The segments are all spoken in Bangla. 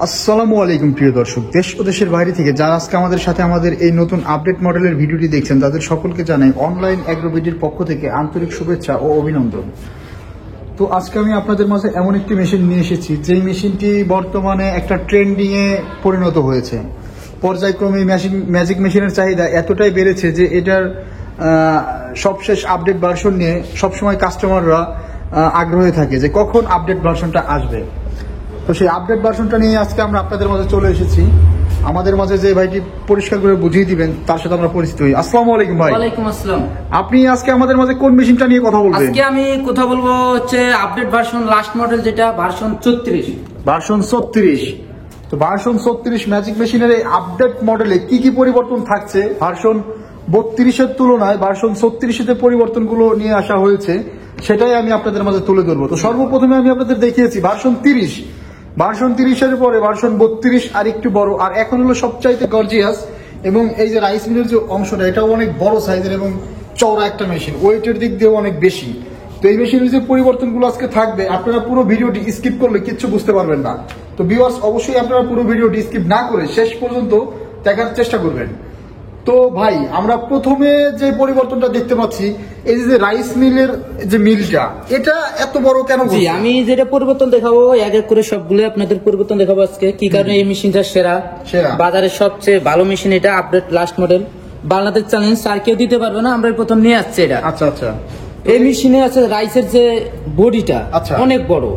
আসসালামু আলাইকুম প্রিয় দর্শক, দেশ ও দেশের বাইরে থেকে যারা আজকে আমাদের সাথে আমাদের এই নতুন আপডেট মডেলের ভিডিওটি দেখছেন তাদের সকলকে জানাই অনলাইন অ্যাগ্রোবিডির পক্ষ থেকে আন্তরিক শুভেচ্ছা ও অভিনন্দন। তো আজকে আমি আপনাদের মাঝে এমন একটি মেশিন নিয়ে এসেছি যেই মেশিনটি বর্তমানে একটা ট্রেন্ডিংয়ে পরিণত হয়েছে। পর্যায়ক্রমে ম্যাজিক মেশিনের চাহিদা এতটাই বেড়েছে যে এটার সবশেষ আপডেট ভার্সন নিয়ে সবসময় কাস্টমাররা আগ্রহে থাকে যে কখন আপডেট ভার্সনটা আসবে। তো সেই আপডেট ভার্সনটা নিয়ে আজকে আমরা আপনাদের মাঝে চলে এসেছি। আমাদের মাঝে যে ভাইটি পরিষ্কার করে বুঝিয়ে দিবেন তার সাথে আমরা পরিচিত হই। আসসালামু আলাইকুম ভাই। ওয়ালাইকুম আসসালাম। আপনি আজকে আমাদের মাঝে কোন মেশিনটা নিয়ে কথা বলবেন? আজকে আমি কথা বলবো হচ্ছে আপডেট ভার্সন লাস্ট মডেল, যেটা ভার্সন 34। ভার্সন 34। তো ভার্সন 34 ম্যাজিক মেশিনের এই আপডেট মডেলে কি কি পরিবর্তন থাকছে ভার্সন 32-এর তুলনায় ভার্সন 36-এ পরিবর্তনগুলো নিয়ে আসা হয়েছে সেটাই আমি আপনাদের মাঝে তুলে ধরবো। তো সর্বপ্রথমে আমি আপনাদের দেখিয়েছি ভার্সন 30। ভার্সন 30-এর পরে ভার্সন 32 আর একটু বড়, আর এখন হলো সবচাইতে গর্জিয়াস। এবং এই যে রাইস মিলের যে অংশটা এটাও অনেক বড় সাইজের এবং চওড়া একটা মেশিন, ওয়েটের দিক দিয়েও অনেক বেশি। তো এই মেশিনের যে পরিবর্তনগুলো আজকে থাকবে আপনারা পুরো ভিডিওটি স্কিপ করলে কিচ্ছু বুঝতে পারবেন না। তো ভিউয়ার্স অবশ্যই আপনারা পুরো ভিডিওটি স্কিপ না করে শেষ পর্যন্ত দেখার চেষ্টা করবেন। তো ভাই আমরা প্রথমে যে পরিবর্তনটা দেখতে পাচ্ছি এই যে রাইস মিলের যে মিলটা, এটা এত বড় কেন? জি, আমি যেটা পরিবর্তন দেখাবো এক এক করে সবগুলো আপনাদের পরিবর্তন দেখাবো আজকে। কি কারণে এই মেশিনটা সেরা, বাজারের সবচেয়ে ভালো মেশিন এটা, update last model. Bangladesh challenge আর কেউ দিতে পারবে না, আমরা প্রথম নিয়ে আসছি এটা। আচ্ছা আচ্ছা। এই মেশিনে আছে রাইসের যে বডিটা অনেক বড়,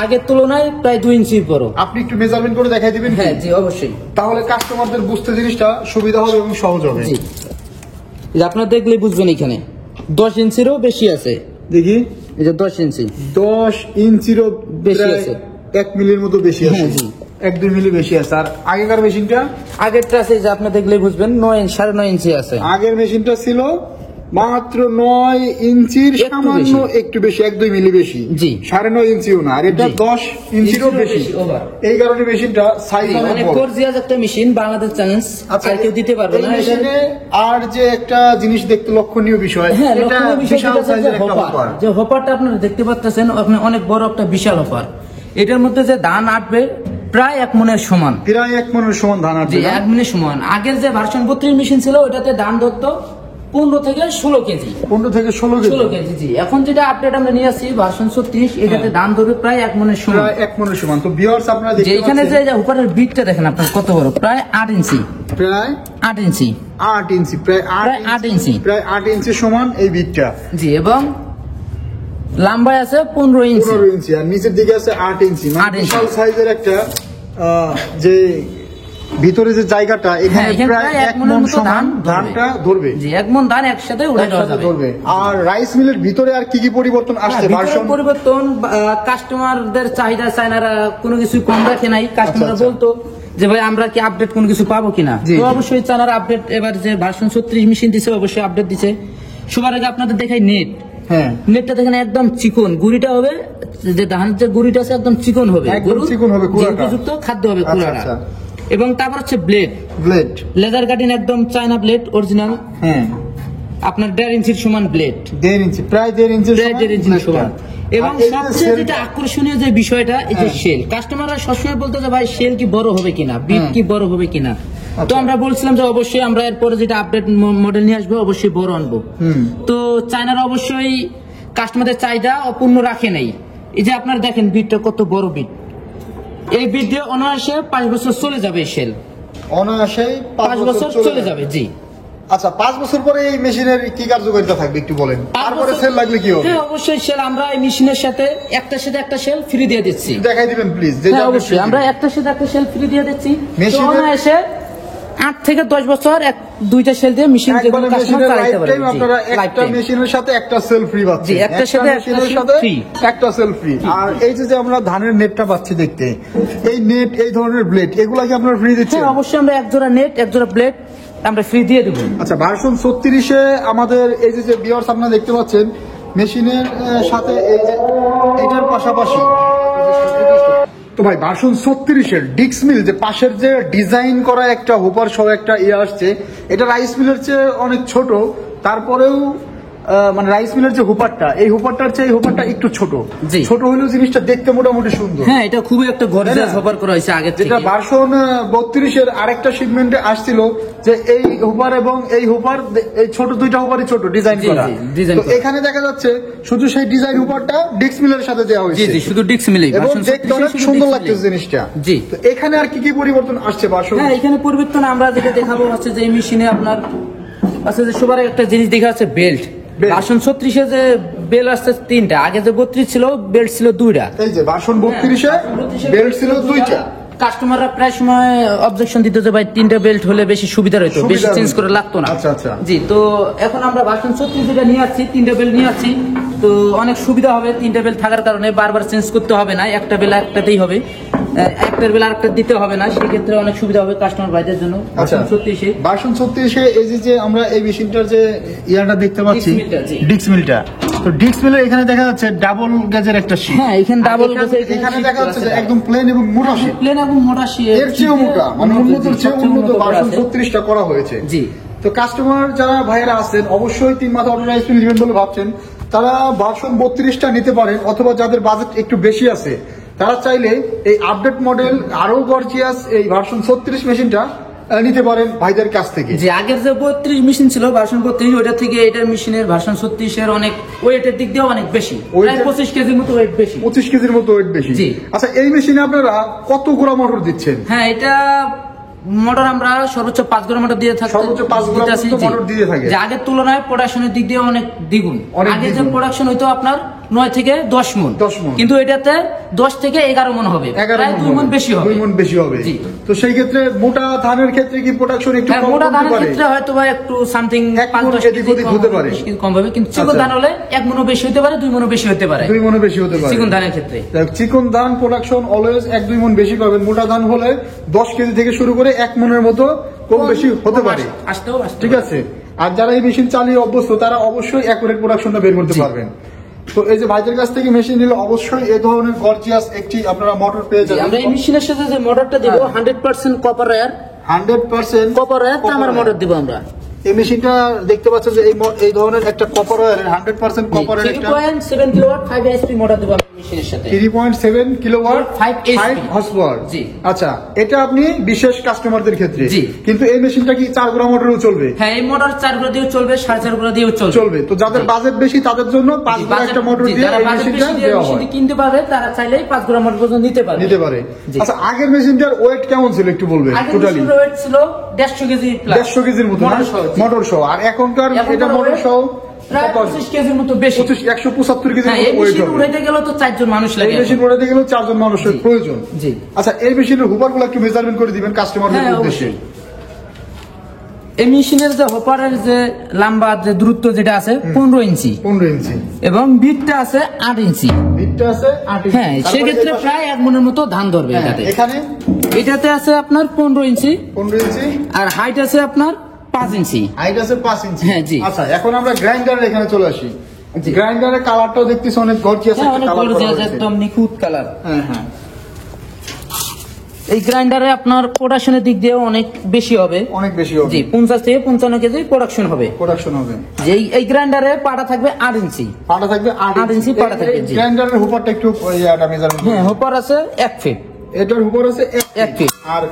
আগের তুলনায় প্রায় 2 ইঞ্চি বড়। আপনি একটু মেজারমেন্ট করে দেখাই দিবেন? হ্যাঁ জি অবশ্যই, তাহলে কাস্টমারদের বুঝতে জিনিসটা সুবিধা হবে এবং সহজ হবে। জি আপনারা দেখলে বুঝবেন, এখানে 10 ইঞ্চিরও বেশি আছে। দেখি, এই যে 10 ইঞ্চি, 10 ইঞ্চিরও বেশি আছে, 1 মিলির মতো বেশি আছে। জি 1-2 মিলি বেশি আছে। আর আগেকার মেশিনটা, আগেরটা আছে যে আপনি দেখলে বুঝবেন 9.5 ইঞ্চি আছে। আগের মেশিনটা ছিল মাত্র 9 ইঞ্চির সামান্য একটু বেশি, 1-2 মিলি বেশি। জি 9.5 ইঞ্চিও না, আর এটা 10 ইঞ্চিরও বেশি। এই কারণে মেশিনটা সাইজ অনেক গর্জিয়াস একটা মেশিন, বাংলাদেশ চ্যালেঞ্জ আর কেউ দিতে পারবে না। মেশিনে আর যে একটা জিনিস দেখতে লক্ষণীয় বিষয়, এটা বিশাল সাইজের একটা হপার। যে হপারটা আপনারা দেখতে পাচ্ছেন অনেক বড় একটা বিশাল হপার। এটার মধ্যে যে ধান আটবে প্রায় 1 মণের সমান, প্রায় 1 মণের সমান ধান আটবে। 1 মণের সমান। আগের যে ভার্সন 32 মেশিন ছিল ওটাতে ধান ধরতো 15 থেকে 16 কেজি। 15 থেকে 16 কেজি। জি এখন যেটা আপডেট আমরা নিয়ে আসছি ভার্সন 36, এটাতে ধান ধরবে প্রায় 1 মণের সমান, প্রায় 1 মণের সমান। তো ভিউয়ার্স আপনারা দেখতে পাচ্ছেন এখানে যে উপরের বিটটা দেখেন আপনার কত বড়, প্রায় 8 ইঞ্চি, প্রায় 8 ইঞ্চি, 8 ইঞ্চি, প্রায় 8 ইঞ্চি, প্রায় 8 ইঞ্চি সমান এই বিটটা। জি এবং লম্বায় আছে 15 ইঞ্চি, 15 ইঞ্চি, আর নিচের দিকে আছে 8 ইঞ্চি। মানে বিশাল সাইজের একটা যে ভিতরে যে জায়গাটা, এখানে প্রায় 1 মণ সমান ধানটা ধরবে। জি 1 মণ ধান একসাথে উড়ে ধরবে। আর রাইস মিলের ভিতরে আর কি কি পরিবর্তন আসছে? ভার্সন পরিবর্তন, কাস্টমারদের চাহিদা, চায়নারা কোনো কিছু কম রাখে নাই। কাস্টমার বলতো যে ভাই আমরা কি আপডেট কোনো কিছু পাবো কিনা, তো অবশ্যই চায়নারা আপডেট এবার যে ভার্সন 36 মেশিন দিছে অবশ্যই আপডেট দিছে। সবার আগে আপনাদের দেখাই নেট। হ্যাঁ নেটটা দেখেন একদম চিকন, গুড়িটা হবে যে ধানের যে গুড়িটা আছে একদম চিকন হবে, একদম চিকন হবে, উপযুক্ত খাদ্য হবে কুলাটা। এবং তারপর হচ্ছে ব্লেড, লেজার কাটিং একদম চায়না ব্লেড অরিজিনাল। হ্যাঁ আপনার 1.5 ইঞ্চির সমান ব্লেড, 1.5 ইঞ্চি, প্রায় 1.5 ইঞ্চির সমান। এবং সবচেয়ে যেটা আকর্ষণীয় যে বিষয়টা, এই যে শেল। কাস্টমাররা সবসময় বলতো যে ভাই শেল কি বড় হবে কিনা, বিট কি বড় হবে কিনা। তো আমরা বলছিলাম যে অবশ্যই আমরা এরপরে যেটা আপডেট মডেল নিয়ে আসবো অবশ্যই বড় আনবো। তো চায়নারা অবশ্যই কাস্টমারদের চাহিদা অপূর্ণ রাখে নাই। এই যে আপনারা দেখেন বিটটা কত বড় বিট, এই বিট দিয়ে অনায়াসে 5 বছর চলে যাবে। এই শেল অনায়াসে 5 বছর চলে যাবে। জি আচ্ছা, 5 বছর পরে এই মেশিনের কি কার্যকারিতা থাকবে একটু বলেন। তারপরে সেল লাগলে কি হবে? হ্যাঁ অবশ্যই সেল আমরা এই মেশিনের সাথে একটার সাথে একটা সেল ফ্রি দিয়ে দিচ্ছি। দেখাই দিবেন প্লিজ। হ্যাঁ অবশ্যই আমরা একটার সাথে একটা সেল ফ্রি দিয়ে দিচ্ছি। মেশিনে এসে 8 থেকে 10 বছর দুইটা সেল দিয়ে মেশিন যেগুলো কাস্টমার চালাতে পারে। আপনারা একটা মেশিনের সাথে একটা সেল ফ্রি পাচ্ছেন। জি একটার সাথে একটা সেল ফ্রি। আর এই যে আমরা ধানের নেটটা পাচ্ছি দেখতে, এই নেট, এই ধরনের ব্লেড, এগুলা কি আপনারা ফ্রি দিচ্ছেন? হ্যাঁ অবশ্যই আমরা এক জোড়া নেট, এক জোড়া ব্লেড আমরা ফ্রি দিয়ে দেব। আচ্ছা, ভার্সন 36-এ আমাদের এই যে ভিউয়ার্স আপনারা দেখতে পাচ্ছেন মেশিনের সাথে এই যে এটার পাশাপাশি, তো ভাই ভার্সন 36-এর ডিক্স মিল যে পাশের যে ডিজাইন করা একটা হোপার সহ একটা আসছে, এটা রাইস মিলের চেয়ে অনেক ছোট, তারপরেও মানে রাইস মিলের যে হুপারটা, এই হুপারটার চেয়ে এই হুপারটা একটু ছোট। জি। ছোট হলেও জিনিসটা দেখতে মোটামুটি সুন্দর। হ্যাঁ, এটা খুবই একটা গর্জিয়াস হুপার করা হয়েছে আগে থেকে। যেটা ভার্সন 32 এর আরেকটা শিপমেন্টে আসছিল যে এই হুপার এবং এই হুপার, এই ছোট দুইটা হুপারই ছোট ডিজাইন জি, করা। জি, ডিজাইন তো করা। এখানে দেখা যাচ্ছে শুধু সেই ডিজাইন হুপারটা ডিক্স মিলের সাথে দেওয়া জি হয়েছে। জি, শুধু ডিক্স মিলেই এবং ভার্সন দেখতে অনেক সুন্দর লাগতেছে জিনিসটা। জি। তো এখানে আর কি কি পরিবর্তন আসছে ভার্সন? হ্যাঁ, এখানে পরিবর্তন আমরা যেটা দেখাবো হচ্ছে যে এই মেশিনে আপনার আছে যে সবার একটা জিনিস দেখা যাচ্ছে বেল্ট। ভার্সন 36 যে বেল্ট আসছে 3টা, আগে যে 32 ছিল বেল্ট ছিল 2টা। এই যে ভার্সন 32 এ বেল্ট ছিল 2টা। কাস্টমাররা প্রায় সময় অবজেকশন দিত যে ভাই 3টা বেল্ট হলে বেশি সুবিধা হতো, বেশি চেঞ্জ করে লাগতো না। আচ্ছা আচ্ছা। জি, তো এখন আমরা ভার্সন 36 যেটা নিয়ে আসছি, 3টা বেল্ট নিয়ে আসছি, তো অনেক সুবিধা হবে। 3টা বেল্ট থাকার কারণে বারবার চেঞ্জ করতে হবে না, একটা বেল একটাতেই হবে, একটার বেলা আরেকটা দিতে হবে না, সেক্ষেত্রে অনেক সুবিধা হবে কাস্টমার ভাইদের জন্য। আচ্ছা, ভার্সন 36 এ এই যে আমরা এই মেশিনটার যে ইয়াটা দেখতে পাচ্ছি, ডিক্স মিলটা, জি। ডিক্স মিলটা, তো ডিক্স মিলের এখানে দেখা যাচ্ছে ডাবল গেজের একটা শীট। হ্যাঁ, এখানে ডাবল গেজের এখানে দেখা যাচ্ছে যে একদম প্লেন এবং মোটা শীট। প্লেন এবং মোটা শীট, এর চেয়েও মোটা, মানে উন্নতর চেয়ে উন্নত ভার্সন 36টা করা হয়েছে। জি। তো কাস্টমার যারা ভাইয়েরা আছেন অবশ্যই 3 মাথা অটো রাইস মিল নেবেন বলে ভাবছেন, তারা ভার্সন 32টা নিতে পারেন, অথবা যাদের বাজেট একটু বেশি আছে তারা চাইলে এই আপডেট মডেল আরো গর্জিয়াস এই ভার্সন 36 মেশিনটা নিতে পারেন ভাইদের কাছ থেকে। যে আগের যে 32 মেশিন ছিল ভার্সন 32, ওটা থেকে এটার মেশিনের ভার্সন 36 এর অনেক ওয়েটের দিক দিয়ে অনেক বেশি, প্রায় 25 কেজির মতো ওয়েট বেশি। 25 কেজির মতো ওয়েট বেশি। জি। আচ্ছা, এই মেশিনে আপনারা কত গোড়া মোটর দিচ্ছেন? হ্যাঁ, এটা মোটর আমরা সর্বোচ্চ 5 গ্রাম মোটর দিয়ে থাকি, সর্বোচ্চ 5 গ্রাম মোটর দিয়ে থাকে। যে আগের তুলনায় প্রোডাকশনের দিক দিয়ে অনেক দ্বিগুণ। আগে যে প্রোডাকশন হইতো আপনার 9 থেকে 10 মণ, কিন্তু এটাতে 10 থেকে 11 মণ হবে, প্রায় 2 মণ বেশি হবে। 2 মণ বেশি হবে। জি। তো সেই ক্ষেত্রে মোটা ধানের ক্ষেত্রে কি প্রোডাকশন একটু কম মোটা হতে ধানের পারে? ক্ষেত্রে হয়তো বা একটু সামথিং 5-10 কেজি হতে পারে, কম হবে, কিন্তু চিকন ধান হলে 1 মণও বেশি হতে পারে, 2 মণও বেশি হতে পারে। 2 মণও বেশি হতে পারে চিকন ধানের ক্ষেত্রে। চিকন ধান প্রোডাকশন অলওয়েজ 1-2 মণ বেশি পাবেন। মোটা ধান হলে 10 কেজি থেকে শুরু করে 1 মণের মতো কম বেশি হতে পারে। আসতেও ঠিক আছে। আর যারা এই মেশিন চালিয়ে অভ্যস্ত তারা অবশ্যই অ্যাকুরেট প্রোডাকশনটা বের করতে পারবেন। তো এই যে ভাইদের কাছ থেকে মেশিন নিলে অবশ্যই এই ধরনের গর্জিয়াস একটি আপনারা মোটর পেয়ে যাবেন। আমরা এই মেশিনের সাথে যে মোটরটা দেব 100% কপার ওয়্যার, 100% কপার ওয়্যার তামার মোটর দেব আমরা। এই মেশিনটা দেখতে পাচ্ছেন যে এই ধরনের একটা কপার ওয়্যারের 100% কপারের একটা 3.7 কিলোওয়াট 5 এইচপি মোটর দেব আমরা মেশিনের সাথে। 3.7 কিলোওয়াট 5 হর্স পাওয়ার। জি। আচ্ছা, এটা আপনি বিশেষ কাস্টমারদের ক্ষেত্রে। জি। কিন্তু এই মেশিনটা কি 4 গ্রাম মোটরেও চলবে? হ্যাঁ, এই মোটর 4 গ্রাম দিয়েও চলবে, 4.5 গ্রাম দিয়েও চলবে। তো যাদের বাজেট বেশি তাদের জন্য 5 গ্রাম একটা মোটর দিয়ে এই মেশিনটা দেওয়া হয়। কিনতে পারবে, তারা চাইলেই 5 গ্রাম মোটর পর্যন্ত নিতে পারে। আচ্ছা, আগের মেশিনটার ওয়েট কেমন ছিল একটু বলবেন? টোটালি ওয়েট ছিল 150 কেজি প্লাস, 150 কেজির মতো মোটর সহ। আর এখনকার এটা মোটর সহ প্রায় 25 কেজির মতো বেশি, 175 কেজির মতো ওয়েট হবে। উড়াইতে গেলে তো 4 জন মানুষ লাগে, এই মেশিন উড়াইতে গেলে 4 জন মানুষের প্রয়োজন। জি। আচ্ছা, এই মেশিনের হুপারগুলো একটু মেজারমেন্ট করে দিবেন কাস্টমারদের উদ্দেশ্যে। এই মেশিনের যে হপারের যে লম্বা যে দূরত্ব যেটা আছে 15 ইঞ্চি, 15 ইঞ্চি, এবং বিটটা আছে 8 ইঞ্চি। বিটটা আছে 8 ইঞ্চি। হ্যাঁ, সেক্ষেত্রে প্রায় 1 মণের মতো ধান ধরবে এটাতে। এটাতে আছে আপনার 15 ইঞ্চি, 15 ইঞ্চি, আর হাইট আছে আপনার 5 ইঞ্চি। হাইট আছে 5 ইঞ্চি। হ্যাঁ, জি। আচ্ছা, এখন আমরা গ্রাইন্ডারের এখানে চলে আসি। গ্রাইন্ডারের কালারটাও দেখতেছি অনেক গর্জিয়াস একটা কালার করা হয়েছে। একদম নিখুঁত কালার। হ্যাঁ হ্যাঁ। এই গ্রাইন্ডারে আপনার প্রোডাকশনের দিক দিয়ে অনেক বেশি হবে, অনেক বেশি হবে। জি, 50 থেকে 55 কেজি প্রোডাকশন হবে। যে এই গ্রাইন্ডারে পাটা থাকবে 8 ইঞ্চি, পাটা থাকবে 8 ইঞ্চি পাটা থাকবে। জি, গ্রাইন্ডারের হুপারটা একটু মেজারমেন্ট। হ্যাঁ, হুপার আছে 1 ফিট, এটার হুপার আছে 1 ফিট, আর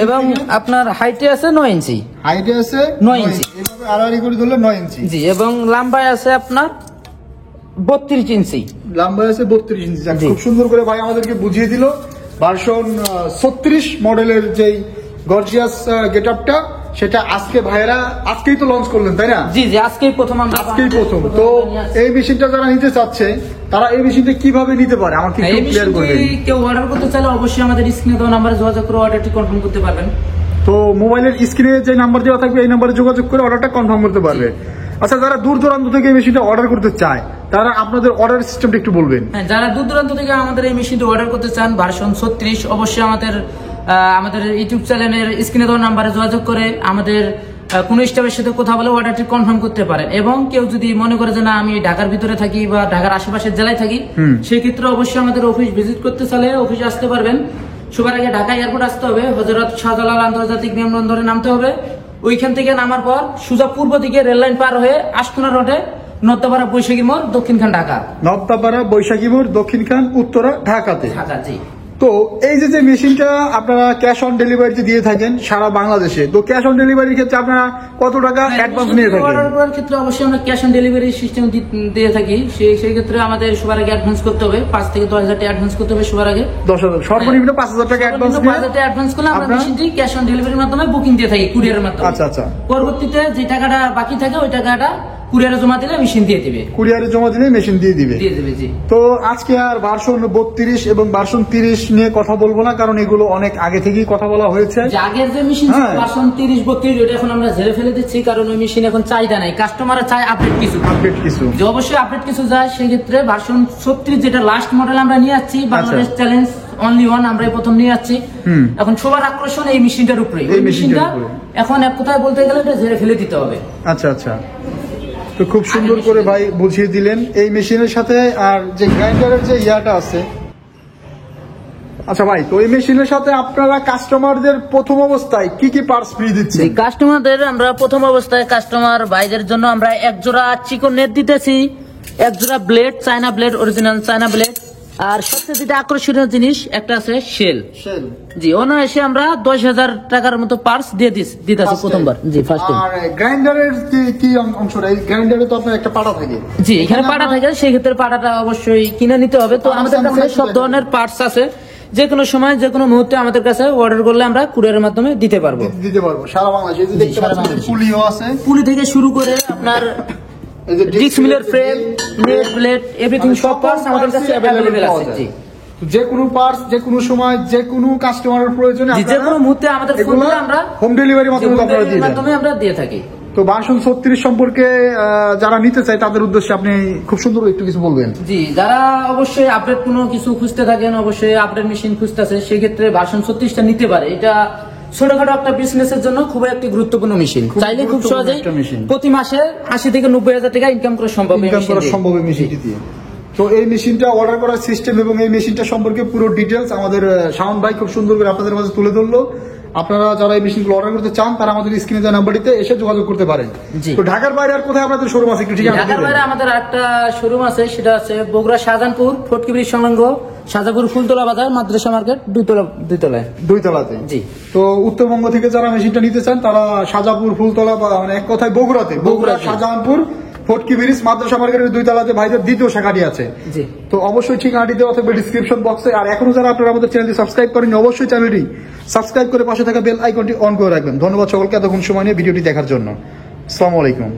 এবং আপনার হাইটে আছে 9 ইঞ্চি, হাইটে আছে 9 ইঞ্চি, এভাবে আড়াআড়ি করে ধরলে 9 ইঞ্চি। জি, এবং লম্বায় আছে আপনার 32 ইঞ্চি, লম্বায় আছে 32 ইঞ্চি। খুব সুন্দর করে ভাই আমাদেরকে বুঝিয়ে দিল ভার্সন 36 মডেলের যেই গর্জিয়াস গেটআপটা, সেটা আজকে ভাইরা আজকেই তো লঞ্চ করলেন, তাই না? জি জি, আজকেই প্রথম। তো এই মেশিনটা যারা নিতে চাচ্ছে তারা এই মেশিনটা কিভাবে নিতে পারে আমাকে একটু ক্লিয়ার করবেন। কেউ অর্ডার করতে চাইলে অবশ্যই আমাদের স্ক্রিনে দেওয়া নম্বরে যোগাযোগ করে অর্ডারটি কনফার্ম করতে পারবেন। তো মোবাইলের স্ক্রিনে যে নাম্বার দেওয়া থাকবে এই নাম্বারে যোগাযোগ করে অর্ডারটা কনফার্ম করতে পারবে। আচ্ছা, যারা দূর দূরান্ত থেকে এই মেশিনটা অর্ডার করতে চায় তারা আপনাদের অর্ডার সিস্টেমটা একটু বলবেন। হ্যাঁ, যারা দূর দূরান্ত থেকে আমাদের এই মেশিনটি অর্ডার করতে চান ভার্সন 36, অবশ্যই আমাদের ইউটিউব চ্যানেলের স্ক্রিনে দেওয়া নাম্বারে যোগাযোগ করে আমাদের কোনো স্টাফের সাথে কথা বলে অর্ডারটি কনফার্ম করতে পারেন। এবং কেউ যদি মনে করে যে না, আমি ঢাকার ভিতরে থাকি বা ঢাকার আশেপাশের জেলায় থাকি, সেই ক্ষেত্রে অবশ্যই আমাদের অফিস ভিজিট করতে চাইলে অফিসে আসতে পারবেন। সবার আগে ঢাকা এয়ারপোর্ট আসতে হবে, হযরত শাহজালাল আন্তর্জাতিক বিমানবন্দরে নামতে হবে। ওইখান থেকে নামার পর সোজা পূর্ব দিকে রেল লাইন পার হয়ে আশকোনা রোডে নর্দাপাড়া বৈশাখী মোড় দক্ষিণখান ঢাকা। নবতাপাড়া বৈশাখী মোড় দক্ষিণখান উত্তরা ঢাকাতে। ঢাকা, জি। তো এই যে মেশিনটা আপনারা ক্যাশ অন ডেলিভারিতে দিয়ে থাকেন সারা বাংলাদেশে, তো ক্যাশ অন ডেলিভারির ক্ষেত্রে আপনারা কত টাকা অ্যাডভান্স নিয়ে থাকেন? অর্ডার করার ক্ষেত্রে অবশ্যই আমরা ক্যাশ অন ডেলিভারি সিস্টেম দিয়ে থাকি। সেই ক্ষেত্রে আমাদের সবার আগে অ্যাডভান্স করতে হবে, 5 থেকে 10,000 টাকা অ্যাডভান্স করতে হবে সবার আগে। 10,000 সর্বনিম্ন 5,000 টাকা অ্যাডভান্স নিয়ে 5,000 টাকা অ্যাডভান্স করলে আমরা আপনারা- মেশিনটি ক্যাশ অন ডেলিভারির মাধ্যমে বুকিং দিয়ে থাকি, কুরিয়ারের মাধ্যমে। আচ্ছা আচ্ছা, পরবর্তীতে যে টাকাটা বাকি থাকে ওই টাকাটা কুরিয়ারে জমা দিলে মেশিন দিয়ে দিবে। কুরিয়ারে জমা দিলে মেশিন দিয়ে দিবে। জি। তো আজকে আর ভার্সন 32 এবং ভার্সন 30 নিয়ে কথা বলবো না, কারণ এগুলো অনেক আগে থেকেই কথা বলা হয়েছে। যে আগের যে মেশিন হ্যাঁ। ভার্সন 30, 32 ওটা এখন আমরা ঝেড়ে ফেলে দিচ্ছি, কারণ ওই মেশিন এখন চাহিদা নাই, কাস্টমাররা চায় আপডেট কিছু। আপডেট কিছু যে অবশ্যই আপডেট কিছু যায়, সেই ক্ষেত্রে ভার্সন 36 যেটা লাস্ট মডেল আমরা নিয়ে যাচ্ছি, বাংলাদেশ চ্যালেঞ্জ অনলি ওয়ান আমরা প্রথম নিয়ে যাচ্ছি। এখন সবার আকর্ষণ এই মেশিনটার উপরে। এই এই মেশিনটার মেশিনটা উপরে। এখন এক কথায় বলতে গেলে এটা ঝেড়ে ফেলে দিতে হবে। আচ্ছা আচ্ছা, তো খুব সুন্দর করে ভাই বুঝিয়ে দিলেন এই মেশিনের সাথে। আর যে গ্রাইন্ডারের যে ইয়াটা আছে, আচ্ছা ভাই, তো এই মেশিনের সাথে আপনারা কাস্টমারদের প্রথম অবস্থায় কি কি পার্টস ফ্রি দিচ্ছেন? কাস্টমারদের আমরা প্রথম অবস্থায় কাস্টমার ভাইদের জন্য আমরা এক জোড়া চিকন নেট দিতেছি, এক জোড়া blade, China blade, original China blade, আর সবচেয়ে যেটা আকর্ষণীয় জিনিস একটা আছে শেল। জি, অনায়াসে আমরা 10,000 টাকার মতো পার্টস দিয়ে দিতেছি প্রথমবার। জি, ফার্স্ট টাইম। আর গ্রাইন্ডারের কি অংশটা? এই গ্রাইন্ডারে তো আপনার একটা পাটা থাকে। জি, এখানে পাটা থাকে, সেই ক্ষেত্রে পাটাটা অবশ্যই কিনে নিতে হবে। তো আমাদের কাছে সব ধরনের পার্টস আছে, যে কোনো সময় যে কোনো মুহূর্তে আমাদের কাছে অর্ডার করলে আমরা কুরিয়ারের মাধ্যমে দিতে পারবো সারা বাংলাদেশে। এই যে দেখতে সারা পাচ্ছেন বাংলাদেশে। পুলিও আছে, পুলি থেকে শুরু করে আপনার এই যে ডিস্ক মিলের ফ্রেম, নেট, ব্লেড, এভরিথিং সব পার্টস আমাদের কাছে অ্যাভেলেবেল আছে। জি, যে কোনো পার্টস যে কোনো সময় যে কোনো কাস্টমারের প্রয়োজনে যে কোনো মুহূর্তে আমাদের ফোন এগুলো করে আমরা হোম ডেলিভারির মাধ্যমে আপনারা দিয়ে দেন। মাধ্যমে আমরা দিয়ে থাকি। তো ভার্সন 36 সম্পর্কে যারা নিতে চায় তাদের উদ্দেশ্যে আপনি খুব সুন্দর একটু কিছু বলবেন। জি, যারা অবশ্যই আপডেট কোনো কিছু খুঁজতে থাকেন, অবশ্যই আপডেট মেশিন খুঁজতেছে, সেই ক্ষেত্রে ভার্সন 36টা নিতে পারে। এটা ছোটখাটো একটা বিজনেসের জন্য খুবই একটি গুরুত্বপূর্ণ মেশিন। চাইলে খুব সহজেই প্রতি মাসে 80 থেকে 90,000 টাকা ইনকাম করা সম্ভব এই মেশিনটি দিয়ে। তো এই মেশিনটা অর্ডার করার সিস্টেম এবং এই মেশিনটা সম্পর্কে পুরো ডিটেলস আমাদের শাওন ভাই খুব সুন্দর করে আপনাদের মাঝে তুলে ধরলো। আপনারা যারা এই মেশিনগুলো অর্ডার করতে চান তারা আমাদের স্ক্রিনে দেওয়া নাম্বারটিতে এসে যোগাযোগ করতে পারেন। তো ঢাকার বাইরে আর কোথায় আপনাদের শোরুম আছে একটু ঠিকানা ঢাকার বাইরে আমাদের একটা শোরুম আছে, সেটা আছে বগুড়া শাহজাহানপুর ফটকি ব্রিজ সংলগ্ন শাহজাহানপুর ফুলতলা বাজার মাদ্রাসা মার্কেট দুই তলাতে। জি। তো উত্তরবঙ্গ থেকে যারা মেশিনটা নিতে চান তারা শাহজাহানপুর ফুলতলা বা মানে এক কথায় বগুড়া শাহজাহানপুর ফটকি ব্রিজ মাদ্রাসা মার্কেটের 2 তলাতে ভাইদের দ্বিতীয় শাখাটি আছে। জি। তো অবশ্যই ঠিকানাটি দেওয়া থাকবে ডিসক্রিপশন বক্সে। আর এখনো যারা আপনারা আমাদের চ্যানেলটি সাবস্ক্রাইব করেননি অবশ্যই চ্যানেলটি সাবস্ক্রাইব করে পাশে থাকা বেল আইকনটি অন করে রাখবেন। ধন্যবাদ সকলকে এতক্ষণ সময় নিয়ে ভিডিওটি দেখার জন্য। আসসালামু আলাইকুম।